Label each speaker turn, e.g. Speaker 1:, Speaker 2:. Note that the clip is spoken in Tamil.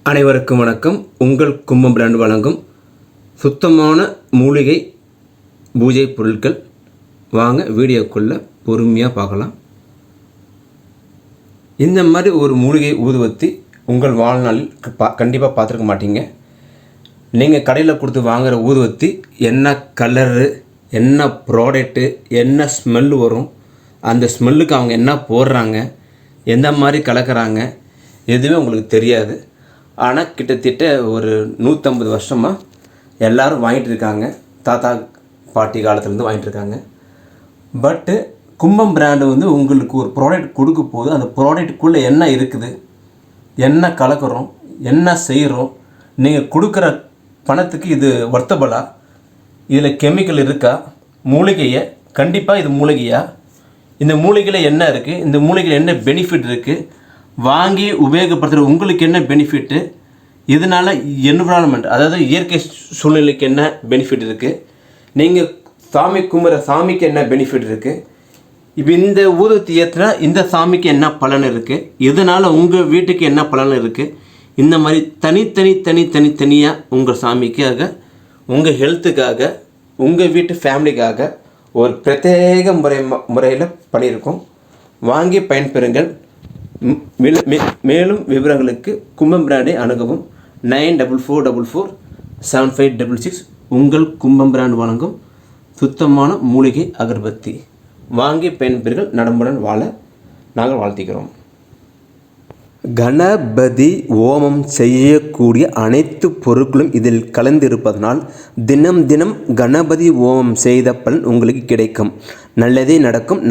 Speaker 1: அனைவருக்கும் வணக்கம். உங்கள் கும்பம் பிராண்ட் வழங்கும் சுத்தமான மூலிகை பூஜை பொருட்கள். வாங்க வீடியோக்குள்ளே பொறுமையாக பார்க்கலாம். இந்த மாதிரி ஒரு மூலிகை ஊதுவத்தி உங்கள் வாழ்நாளில் கண்டிப்பாக பார்த்துருக்க மாட்டீங்க. நீங்கள் கடையில் கொடுத்து வாங்குகிற ஊதுவத்தி என்ன கலரு, என்ன ப்ராடக்ட்டு, என்ன ஸ்மெல்லு வரும், அந்த ஸ்மெல்லுக்கு அவங்க என்ன போடுறாங்க, எந்த மாதிரி கலக்கிறாங்க, எதுவுமே உங்களுக்கு தெரியாது. ஆனால் கிட்டத்தட்ட ஒரு 150 வருஷமாக எல்லோரும் வாங்கிட்டு இருக்காங்க. தாத்தா பாட்டி காலத்துலேருந்து வாங்கிட்டு இருக்காங்க. பட்டு கும்பம் பிராண்டு உங்களுக்கு ஒரு ப்ராடக்ட் கொடுக்க போது அந்த ப்ராடக்ட்டுக்குள்ளே என்ன இருக்குது, என்ன கலக்கிறோம், என்ன செய்கிறோம், நீங்கள் கொடுக்குற பணத்துக்கு இது வர்த்தபலா, இதில் கெமிக்கல் இருக்கா, மூலிகையை கண்டிப்பாக இது மூலிகையா, இந்த மூலிகையில் என்ன இருக்குது, இந்த மூலிகையில் என்ன பெனிஃபிட் இருக்குது, வாங்கி உபயோகப்படுத்துகிற உங்களுக்கு என்ன பெனிஃபிட்டு, இதனால் என்விரான்மெண்ட் அதாவது இயற்கை சூழ்நிலைக்கு என்ன பெனிஃபிட் இருக்குது, நீங்கள் சாமி கும்பிட்ற சாமிக்கு என்ன பெனிஃபிட் இருக்குது, இப்போ இந்த ஊதுவத்தி ஏற்றினா இந்த சாமிக்கு என்ன பலன் இருக்குது, இதனால் உங்கள் வீட்டுக்கு என்ன பலன் இருக்குது, இந்த மாதிரி தனித்தனியாக உங்கள் சாமிக்காக, உங்கள் ஹெல்த்துக்காக, உங்கள் வீட்டு ஃபேமிலிக்காக ஒரு பிரத்யேக முறையில் பண்ணியிருக்கோம். வாங்கி பயன்பெறுங்கள். மேலும் விவரங்களுக்கு கும்பம் பிராண்டை அணுகவும். 9444475666. உங்கள் கும்பம் பிராண்ட் வழங்கும் சுத்தமான மூலிகை அகர்பத்தி. வாங்கி பயன்பெறுங்கள். நலமுடன் வாழ நாங்கள் வாழ்த்துகிறோம். கணபதி ஹோமம் செய்யக்கூடிய அனைத்து பொருட்களும் இதில் கலந்திருப்பதனால் தினம் கணபதி ஹோமம் செய்த பலன் உங்களுக்கு கிடைக்கும். நல்லதே நடக்கும்.